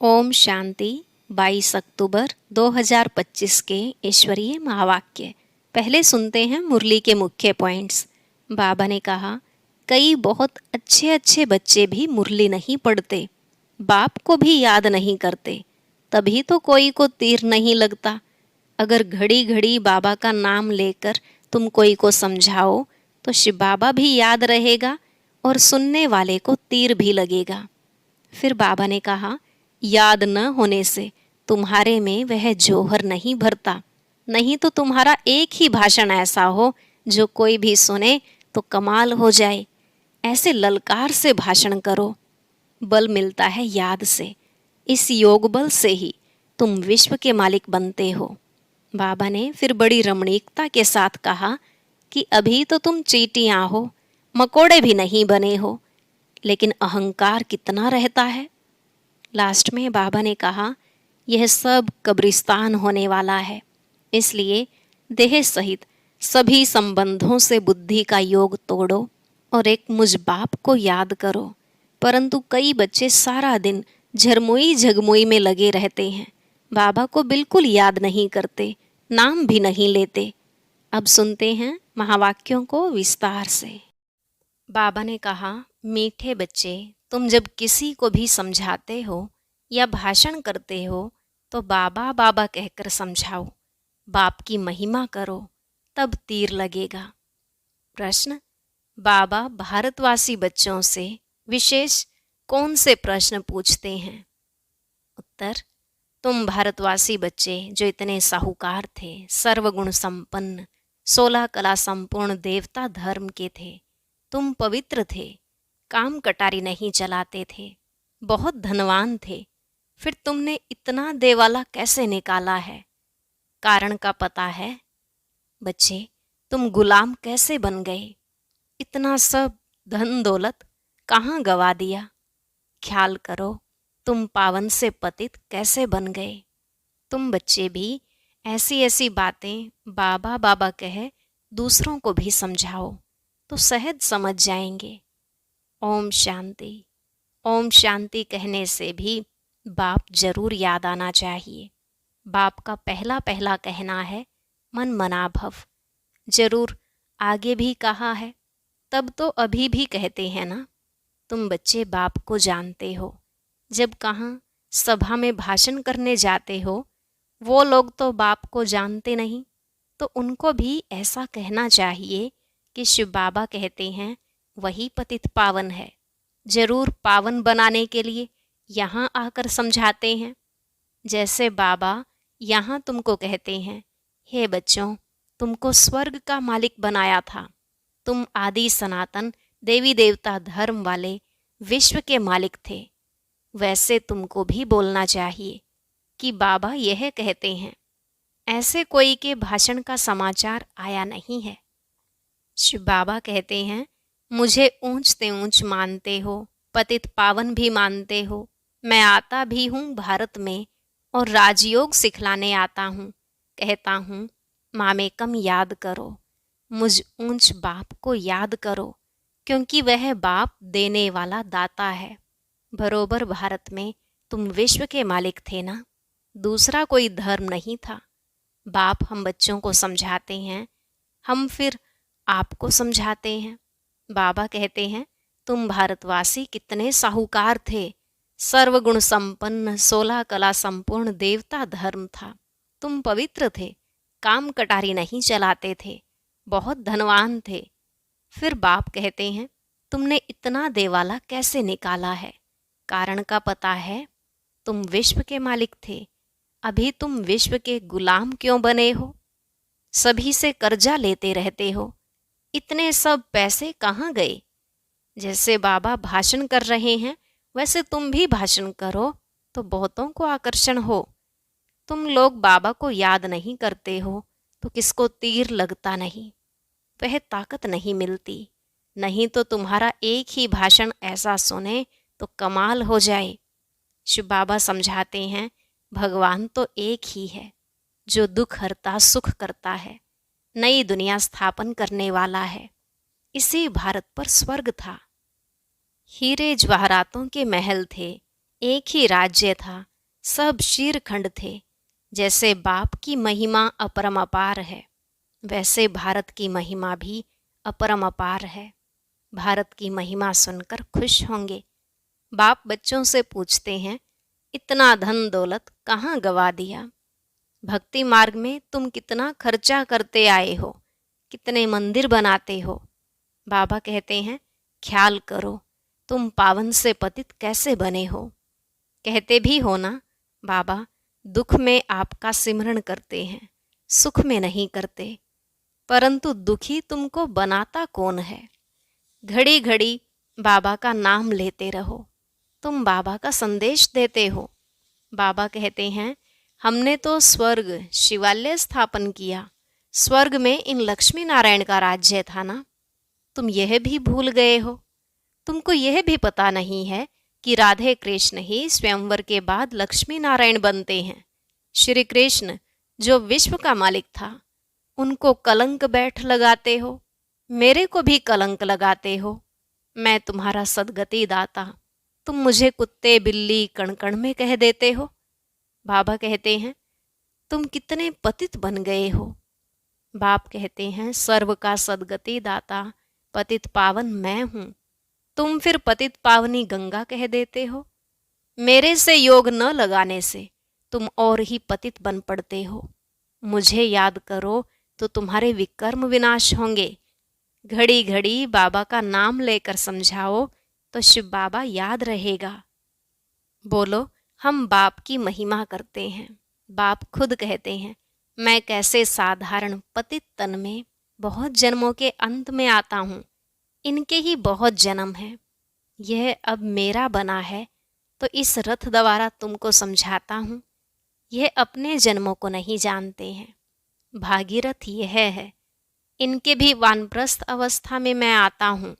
ओम शांति। 22 अक्टूबर 2025 के ईश्वरीय महावाक्य। पहले सुनते हैं मुरली के मुख्य पॉइंट्स। बाबा ने कहा, कई बहुत अच्छे अच्छे बच्चे भी मुरली नहीं पढ़ते, बाप को भी याद नहीं करते, तभी तो कोई को तीर नहीं लगता। अगर घड़ी घड़ी बाबा का नाम लेकर तुम कोई को समझाओ तो शिव बाबा भी याद रहेगा और सुनने वाले को तीर भी लगेगा। फिर बाबा ने कहा, याद न होने से तुम्हारे में वह जौहर नहीं भरता। नहीं तो तुम्हारा एक ही भाषण ऐसा हो जो कोई भी सुने तो कमाल हो जाए। ऐसे ललकार से भाषण करो। बल मिलता है याद से। इस योग बल से ही तुम विश्व के मालिक बनते हो। बाबा ने फिर बड़ी रमणीकता के साथ कहा कि अभी तो तुम चींटियां हो, मकोड़े भी नहीं बने हो, लेकिन अहंकार कितना रहता है। लास्ट में बाबा ने कहा, यह सब कब्रिस्तान होने वाला है, इसलिए देह सहित सभी संबंधों से बुद्धि का योग तोड़ो और एक मुझ बाप को याद करो। परंतु कई बच्चे सारा दिन झरमुई झगमुई में लगे रहते हैं, बाबा को बिल्कुल याद नहीं करते, नाम भी नहीं लेते। अब सुनते हैं महावाक्यों को विस्तार से। बाबा ने कहा, मीठे बच्चे, तुम जब किसी को भी समझाते हो या भाषण करते हो तो बाबा बाबा कहकर समझाओ, बाप की महिमा करो, तब तीर लगेगा। प्रश्न, बाबा भारतवासी बच्चों से विशेष कौन से प्रश्न पूछते हैं? उत्तर, तुम भारतवासी बच्चे जो इतने साहूकार थे, सर्वगुण संपन्न, 16 कला संपूर्ण देवता धर्म के थे, तुम पवित्र थे, काम कटारी नहीं चलाते थे, बहुत धनवान थे, फिर तुमने इतना देवाला कैसे निकाला है? कारण का पता है? बच्चे, तुम गुलाम कैसे बन गए? इतना सब धन दौलत कहाँ गवा दिया? ख्याल करो, तुम पावन से पतित कैसे बन गए? तुम बच्चे भी ऐसी ऐसी बातें बाबा बाबा कहे दूसरों को भी समझाओ तो सहज समझ जाएंगे। ओम शांति। ओम शांति कहने से भी बाप जरूर याद आना चाहिए। बाप का पहला पहला कहना है मन मना भव। जरूर आगे भी कहा है, तब तो अभी भी कहते हैं ना। तुम बच्चे बाप को जानते हो। जब कहाँ सभा में भाषण करने जाते हो, वो लोग तो बाप को जानते नहीं, तो उनको भी ऐसा कहना चाहिए कि शिव बाबा कहते हैं वही पतित पावन है। जरूर पावन बनाने के लिए यहाँ आकर समझाते हैं। जैसे बाबा यहाँ तुमको कहते हैं, हे बच्चों, तुमको स्वर्ग का मालिक बनाया था, तुम आदि सनातन देवी देवता धर्म वाले विश्व के मालिक थे। वैसे तुमको भी बोलना चाहिए कि बाबा यह कहते हैं। ऐसे कोई के भाषण का समाचार आया नहीं है। शिव बाबा कहते हैं, मुझे ऊंच ते ऊंच मानते हो, पतित पावन भी मानते हो। मैं आता भी हूँ भारत में और राजयोग सिखलाने आता हूँ। कहता हूँ, मामेकम याद करो, मुझ ऊंच बाप को याद करो, क्योंकि वह बाप देने वाला दाता है। बरोबर भारत में तुम विश्व के मालिक थे ना, दूसरा कोई धर्म नहीं था। बाप हम बच्चों को समझाते हैं, हम फिर आपको समझाते हैं। बाबा कहते हैं, तुम भारतवासी कितने साहूकार थे, सर्वगुण संपन्न 16 कला संपूर्ण देवता धर्म था, तुम पवित्र थे, काम कटारी नहीं चलाते थे, बहुत धनवान थे। फिर बाप कहते हैं, तुमने इतना देवाला कैसे निकाला है? कारण का पता है? तुम विश्व के मालिक थे, अभी तुम विश्व के गुलाम क्यों बने हो? सभी से कर्जा लेते रहते हो, इतने सब पैसे कहाँ गए? जैसे बाबा भाषण कर रहे हैं वैसे तुम भी भाषण करो तो बहुतों को आकर्षण हो। तुम लोग बाबा को याद नहीं करते हो तो किसको तीर लगता नहीं, वह ताकत नहीं मिलती। नहीं तो तुम्हारा एक ही भाषण ऐसा सुने तो कमाल हो जाए। शिव बाबा समझाते हैं, भगवान तो एक ही है जो दुख हरता सुख करता है, नई दुनिया स्थापन करने वाला है। इसी भारत पर स्वर्ग था, हीरे जवाहरातों के महल थे, एक ही राज्य था, सब शीरखंड थे। जैसे बाप की महिमा अपरमपार है, वैसे भारत की महिमा भी अपरमपार है। भारत की महिमा सुनकर खुश होंगे। बाप बच्चों से पूछते हैं, इतना धन दौलत कहाँ गवा दिया? भक्ति मार्ग में तुम कितना खर्चा करते आए हो, कितने मंदिर बनाते हो? बाबा कहते हैं, ख्याल करो तुम पावन से पतित कैसे बने हो। कहते भी हो ना, बाबा दुख में आपका सिमरन करते हैं, सुख में नहीं करते। परंतु दुखी तुमको बनाता कौन है? घड़ी घड़ी बाबा का नाम लेते रहो, तुम बाबा का संदेश देते हो। बाबा कहते हैं, हमने तो स्वर्ग शिवालय स्थापन किया, स्वर्ग में इन लक्ष्मी नारायण का राज्य था ना, तुम यह भी भूल गए हो। तुमको यह भी पता नहीं है कि राधे कृष्ण ही स्वयंवर के बाद लक्ष्मी नारायण बनते हैं। श्री कृष्ण जो विश्व का मालिक था, उनको कलंक बैठ लगाते हो, मेरे को भी कलंक लगाते हो। मैं तुम्हारा सदगति दाता, तुम मुझे कुत्ते बिल्ली कण कण में कह देते हो। बाबा कहते हैं, तुम कितने पतित बन गए हो। बाप कहते हैं, सर्व का सदगति दाता पतित पावन मैं हूँ, तुम फिर पतित पावनी गंगा कह देते हो। मेरे से योग न लगाने से तुम और ही पतित बन पड़ते हो। मुझे याद करो तो तुम्हारे विकर्म विनाश होंगे। घड़ी घड़ी बाबा का नाम लेकर समझाओ तो शिव बाबा याद रहेगा। बोलो, हम बाप की महिमा करते हैं। बाप खुद कहते हैं, मैं कैसे साधारण पतित तन में बहुत जन्मों के अंत में आता हूँ, इनके ही बहुत जन्म हैं। यह अब मेरा बना है तो इस रथ द्वारा तुमको समझाता हूँ। यह अपने जन्मों को नहीं जानते हैं। भागीरथ यह है, इनके भी वानप्रस्थ अवस्था में मैं आता हूँ।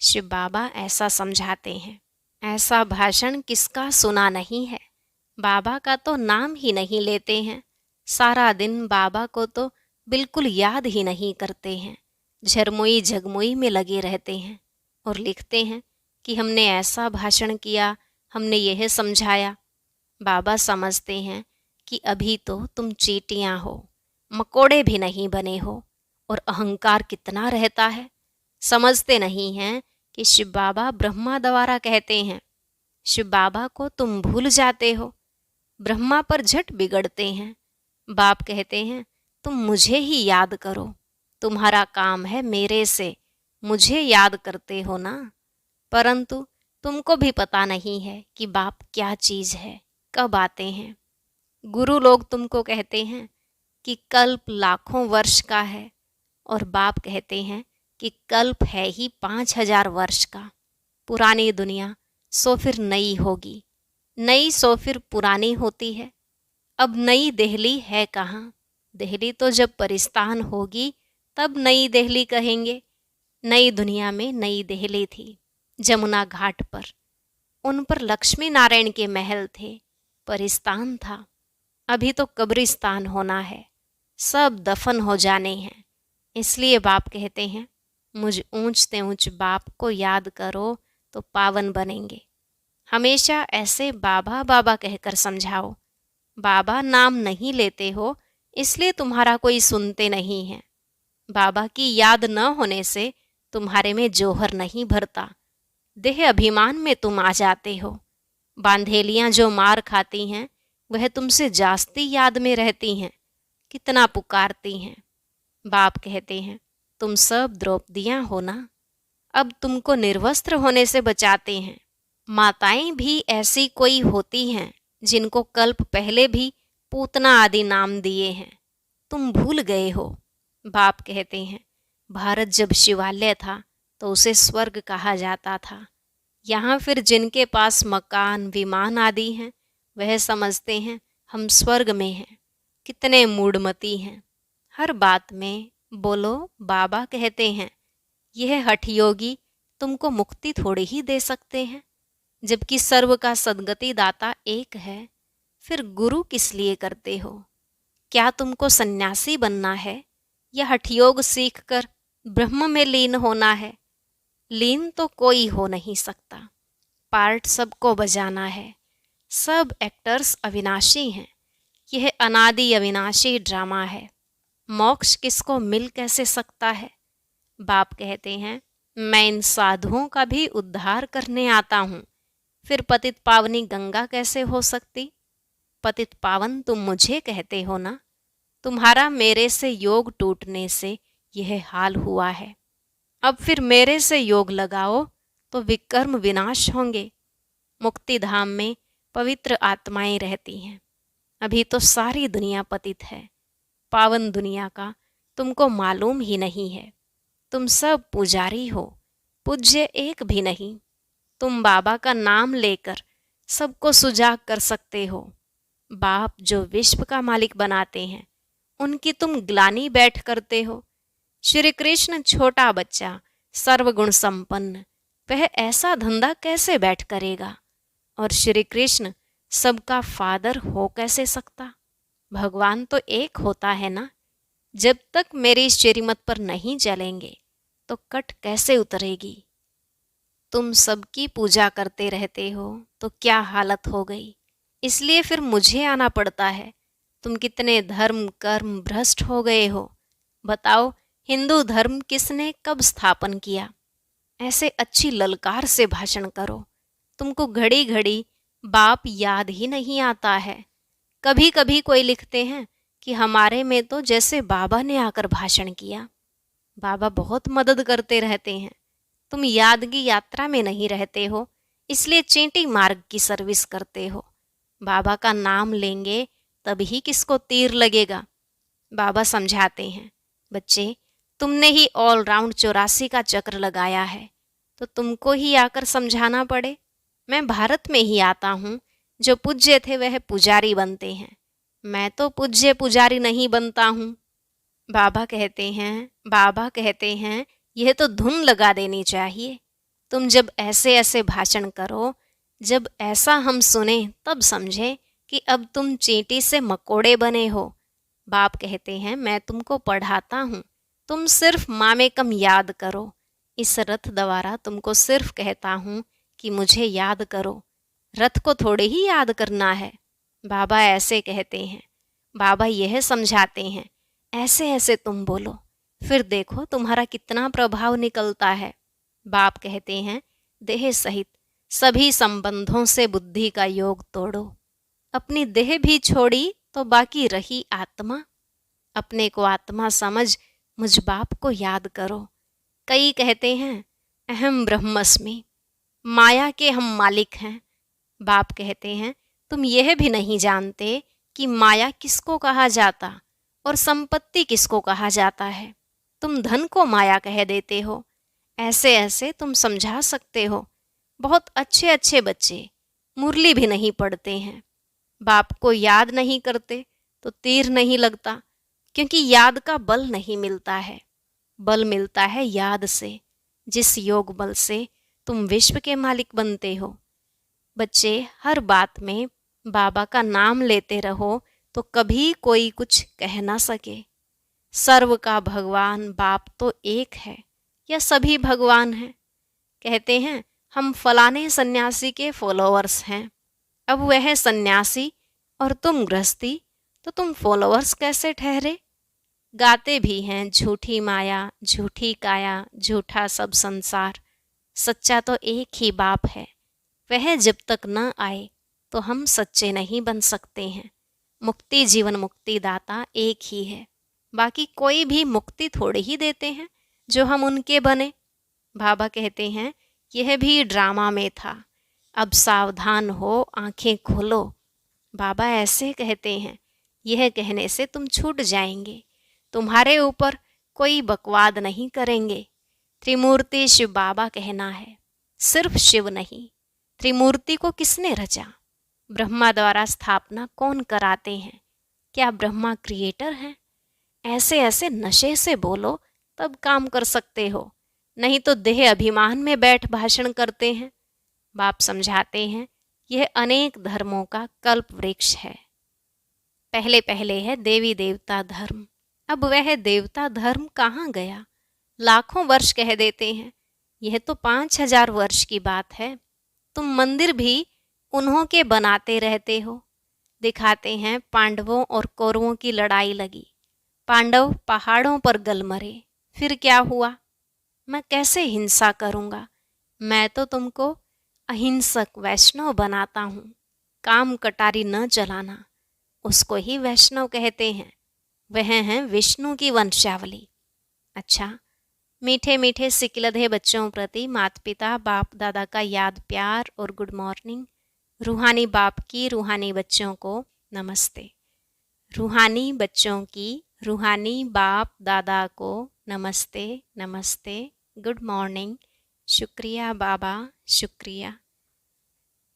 शिव बाबा ऐसा समझाते हैं। ऐसा भाषण किसका सुना नहीं है? बाबा का तो नाम ही नहीं लेते हैं। सारा दिन बाबा को तो बिल्कुल याद ही नहीं करते हैं। झरमुई झगमुई में लगे रहते हैं और लिखते हैं कि हमने ऐसा भाषण किया, हमने यह समझाया। बाबा समझते हैं कि अभी तो तुम चींटियां हो, मकोड़े भी नहीं बने हो, और अहंकार कितना रहता है। समझते नहीं हैं कि शिव बाबा ब्रह्मा द्वारा कहते हैं। शिव बाबा को तुम भूल जाते हो, ब्रह्मा पर झट बिगड़ते हैं। बाप कहते हैं, तुम मुझे ही याद करो, तुम्हारा काम है मेरे से, मुझे याद करते हो ना। परंतु तुमको भी पता नहीं है कि बाप क्या चीज़ है, कब आते हैं। गुरु लोग तुमको कहते हैं कि कल्प लाखों वर्ष का है, और बाप कहते हैं कि कल्प है ही 5000 वर्ष का। पुरानी दुनिया सो फिर नई होगी, नई सो फिर पुरानी होती है। अब नई दिल्ली है कहाँ? दिल्ली तो जब परिस्तान होगी तब नई दिल्ली कहेंगे। नई दुनिया में नई दिल्ली थी, जमुना घाट पर, उन पर लक्ष्मी नारायण के महल थे, परिस्तान था। अभी तो कब्रिस्तान होना है, सब दफन हो जाने हैं। इसलिए बाप कहते हैं, मुझ ऊंचते ऊंच बाप को याद करो तो पावन बनेंगे। हमेशा ऐसे बाबा बाबा कहकर समझाओ। बाबा नाम नहीं लेते हो इसलिए तुम्हारा कोई सुनते नहीं है। बाबा की याद न होने से तुम्हारे में जोहर नहीं भरता, देह अभिमान में तुम आ जाते हो। बांधेलियां जो मार खाती हैं वह तुमसे जास्ती याद में रहती हैं, कितना पुकारती हैं। बाप कहते हैं, तुम सब द्रौपदियां हो ना, अब तुमको निर्वस्त्र होने से बचाते हैं। माताएं भी ऐसी कोई होती हैं जिनको कल्प पहले भी पूतना आदि नाम दिए हैं, तुम भूल गए हो। बाप कहते हैं, भारत जब शिवालय था तो उसे स्वर्ग कहा जाता था। यहाँ फिर जिनके पास मकान विमान आदि हैं वह समझते हैं हम स्वर्ग में हैं। कितने मूढ़मती हैं, हर बात में बोलो बाबा कहते हैं। यह हठयोगी तुमको मुक्ति थोड़ी ही दे सकते हैं, जबकि सर्व का सद्गति दाता एक है। फिर गुरु किस लिए करते हो? क्या तुमको सन्यासी बनना है या हठयोग सीखकर ब्रह्म में लीन होना है? लीन तो कोई हो नहीं सकता, पार्ट सबको बजाना है। सब एक्टर्स अविनाशी हैं। यह अनादि अविनाशी ड्रामा है। मोक्ष किसको मिल कैसे सकता है? बाप कहते हैं, मैं इन साधुओं का भी उद्धार करने आता हूँ। फिर पतित पावनी गंगा कैसे हो सकती? पतित पावन तुम मुझे कहते हो ना। तुम्हारा मेरे से योग टूटने से यह हाल हुआ है। अब फिर मेरे से योग लगाओ तो विकर्म विनाश होंगे। मुक्ति धाम में पवित्र आत्माएं रहती हैं। अभी तो सारी दुनिया पतित है। पावन दुनिया का तुमको मालूम ही नहीं है। तुम सब पुजारी हो, पूज्य एक भी नहीं। तुम बाबा का नाम लेकर सबको सुजाग कर सकते हो। बाप जो विश्व का मालिक बनाते हैं, उनकी तुम ग्लानि बैठ करते हो। श्री कृष्ण छोटा बच्चा, सर्वगुण संपन्न, वह ऐसा धंधा कैसे बैठ करेगा? और श्री कृष्ण सबका फादर हो कैसे सकता? भगवान तो एक होता है ना। जब तक मेरी श्रीमत पर नहीं चलेंगे तो कट कैसे उतरेगी? तुम सबकी पूजा करते रहते हो तो क्या हालत हो गई। इसलिए फिर मुझे आना पड़ता है। तुम कितने धर्म कर्म भ्रष्ट हो गए हो। बताओ, हिंदू धर्म किसने कब स्थापन किया? ऐसे अच्छी ललकार से भाषण करो। तुमको घड़ी घड़ी बाप याद ही नहीं आता है। कभी कभी कोई लिखते हैं कि हमारे में तो जैसे बाबा ने आकर भाषण किया। बाबा बहुत मदद करते रहते हैं। तुम यादगी यात्रा में नहीं रहते हो, इसलिए चींटी मार्ग की सर्विस करते हो। बाबा का नाम लेंगे तभी किसको तीर लगेगा। बाबा समझाते हैं, बच्चे तुमने ही ऑल राउंड 84 का चक्र लगाया है, तो तुमको ही आकर समझाना पड़े। मैं भारत में ही आता हूँ। जो पूज्य थे वह पुजारी बनते हैं। मैं तो पूज्य पुजारी नहीं बनता हूँ। बाबा कहते हैं यह तो धुन लगा देनी चाहिए। तुम जब ऐसे ऐसे भाषण करो, जब ऐसा हम सुने तब समझे कि अब तुम चींटी से मकोड़े बने हो। बाप कहते हैं, मैं तुमको पढ़ाता हूँ, तुम सिर्फ मामेकम याद करो। इस रथ द्वारा तुमको सिर्फ कहता हूँ कि मुझे याद करो। रथ को थोड़े ही याद करना है। बाबा ऐसे कहते हैं। बाबा यह समझाते हैं, ऐसे ऐसे तुम बोलो, फिर देखो तुम्हारा कितना प्रभाव निकलता है। बाप कहते हैं, देह सहित सभी संबंधों से बुद्धि का योग तोड़ो। अपनी देह भी छोड़ी तो बाकी रही आत्मा। अपने को आत्मा समझ मुझ बाप को याद करो। कई कहते हैं, अहम ब्रह्मस्मि, माया के हम मालिक हैं। बाप कहते हैं, तुम यह भी नहीं जानते कि माया किसको कहा जाता और संपत्ति किसको कहा जाता है। तुम धन को माया कह देते हो। ऐसे ऐसे तुम समझा सकते हो। बहुत अच्छे अच्छे बच्चे मुरली भी नहीं पढ़ते हैं। बाप को याद नहीं करते तो तीर नहीं लगता, क्योंकि याद का बल नहीं मिलता है। बल मिलता है याद से, जिस योग बल से तुम विश्व के मालिक बनते हो। बच्चे, हर बात में बाबा का नाम लेते रहो तो कभी कोई कुछ कह ना सके। सर्व का भगवान बाप तो एक है या सभी भगवान हैं? कहते हैं, हम फलाने सन्यासी के फॉलोअर्स हैं। अब वह सन्यासी और तुम गृहस्थी, तो तुम फॉलोअर्स कैसे ठहरे? गाते भी हैं, झूठी माया, झूठी काया, झूठा सब संसार। सच्चा तो एक ही बाप है। वह जब तक न आए तो हम सच्चे नहीं बन सकते हैं। मुक्ति जीवन मुक्ति दाता एक ही है। बाकी कोई भी मुक्ति थोड़े ही देते हैं जो हम उनके बने। बाबा कहते हैं, यह भी ड्रामा में था। अब सावधान हो, आंखें खोलो। बाबा ऐसे कहते हैं, यह कहने से तुम छूट जाएंगे। तुम्हारे ऊपर कोई बकवाद नहीं करेंगे। त्रिमूर्ति शिव बाबा कहना है, सिर्फ शिव नहीं। त्रिमूर्ति को किसने रचा? ब्रह्मा द्वारा स्थापना कौन कराते हैं? क्या ब्रह्मा क्रिएटर हैं? ऐसे ऐसे नशे से बोलो तब काम कर सकते हो, नहीं तो देह अभिमान में बैठ भाषण करते हैं। बाप समझाते हैं, यह अनेक धर्मों का कल्प वृक्ष है। पहले पहले है देवी देवता धर्म। अब वह देवता धर्म कहाँ गया? लाखों वर्ष कह देते हैं, यह तो 5000 वर्ष की बात है। तुम मंदिर भी उन्हों के बनाते रहते हो। दिखाते हैं पांडवों और कौरवों की लड़ाई लगी, पांडव पहाड़ों पर गल मरे, फिर क्या हुआ? मैं कैसे हिंसा करूँगा? मैं तो तुमको अहिंसक वैष्णव बनाता हूँ। काम कटारी न चलाना, उसको ही वैष्णव कहते हैं। वह हैं विष्णु की वंशावली। अच्छा, मीठे मीठे सिकलधे बच्चों प्रति माता पिता बाप दादा का याद प्यार और गुड मॉर्निंग। रूहानी बाप की रूहानी बच्चों को नमस्ते। रूहानी बच्चों की रूहानी बाप दादा को नमस्ते नमस्ते, गुड मॉर्निंग, शुक्रिया बाबा, शुक्रिया।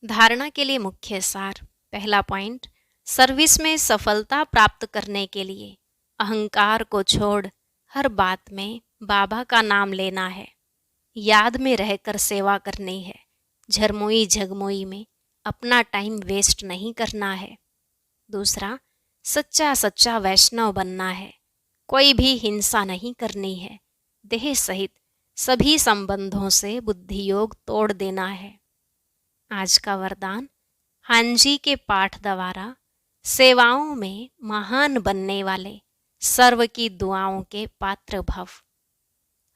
धारणा के लिए मुख्य सार। पहला पॉइंट, सर्विस में सफलता प्राप्त करने के लिए अहंकार को छोड़ हर बात में बाबा का नाम लेना है। याद में रहकर सेवा करनी है। झरमोई झगमोई में अपना टाइम वेस्ट नहीं करना है। दूसरा, सच्चा सच्चा वैष्णव बनना है। कोई भी हिंसा नहीं करनी है। देह सहित सभी संबंधों से बुद्धि योग तोड़ देना है। आज का वरदान, हांजी के पाठ द्वारा सेवाओं में महान बनने वाले सर्व की दुआओं के पात्र भव।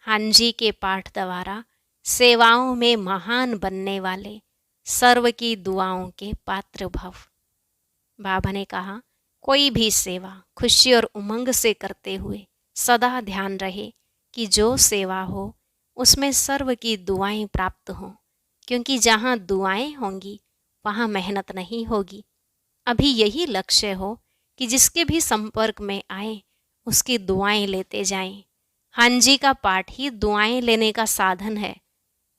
हांजी के पाठ द्वारा सेवाओं में महान बनने वाले सर्व की दुआओं के पात्र भव। बाबा ने कहा, कोई भी सेवा खुशी और उमंग से करते हुए सदा ध्यान रहे कि जो सेवा हो उसमें सर्व की दुआएं प्राप्त हों, क्योंकि जहाँ दुआएं होंगी वहाँ मेहनत नहीं होगी। अभी यही लक्ष्य हो कि जिसके भी संपर्क में आए उसकी दुआएं लेते जाएं। हांजी का पाठ ही दुआएं लेने का साधन है।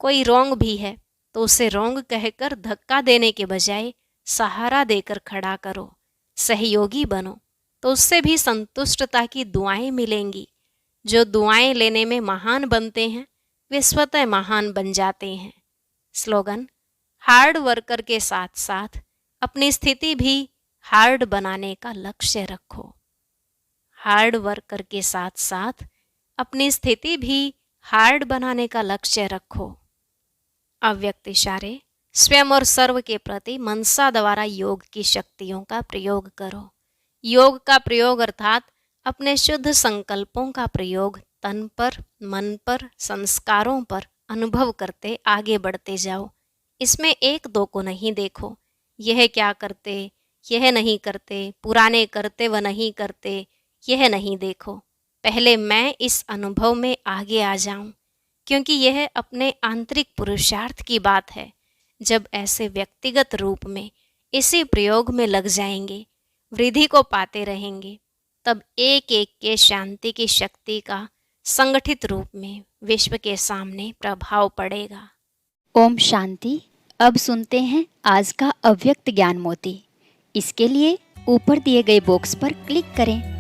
कोई रोंग भी है तो उसे रोंग कहकर धक्का देने के बजाय सहारा देकर खड़ा करो। सहयोगी बनो तो उससे भी संतुष्टता की दुआएं मिलेंगी। जो दुआएं लेने में महान बनते हैं वे स्वतः महान बन जाते हैं। स्लोगन, हार्ड वर्कर के साथ साथ अपनी स्थिति भी हार्ड बनाने का लक्ष्य रखो। हार्ड वर्कर के साथ साथ अपनी स्थिति भी हार्ड बनाने का लक्ष्य रखो। अव्यक्त इशारे, स्वयं और सर्व के प्रति मनसा द्वारा योग की शक्तियों का प्रयोग करो। योग का प्रयोग अर्थात अपने शुद्ध संकल्पों का प्रयोग तन पर, मन पर, संस्कारों पर अनुभव करते आगे बढ़ते जाओ। इसमें एक दो को नहीं देखो, यह क्या करते, यह नहीं करते, पुराने करते व नहीं करते, यह नहीं देखो। पहले मैं इस अनुभव में आगे आ जाऊं, क्योंकि यह अपने आंतरिक पुरुषार्थ की बात है। जब ऐसे व्यक्तिगत रूप में इसी प्रयोग में लग जाएंगे, वृद्धि को पाते रहेंगे, तब एक एक के शांति की शक्ति का संगठित रूप में विश्व के सामने प्रभाव पड़ेगा। ओम शांति। अब सुनते हैं आज का अव्यक्त ज्ञान मोती। इसके लिए ऊपर दिए गए बॉक्स पर क्लिक करें।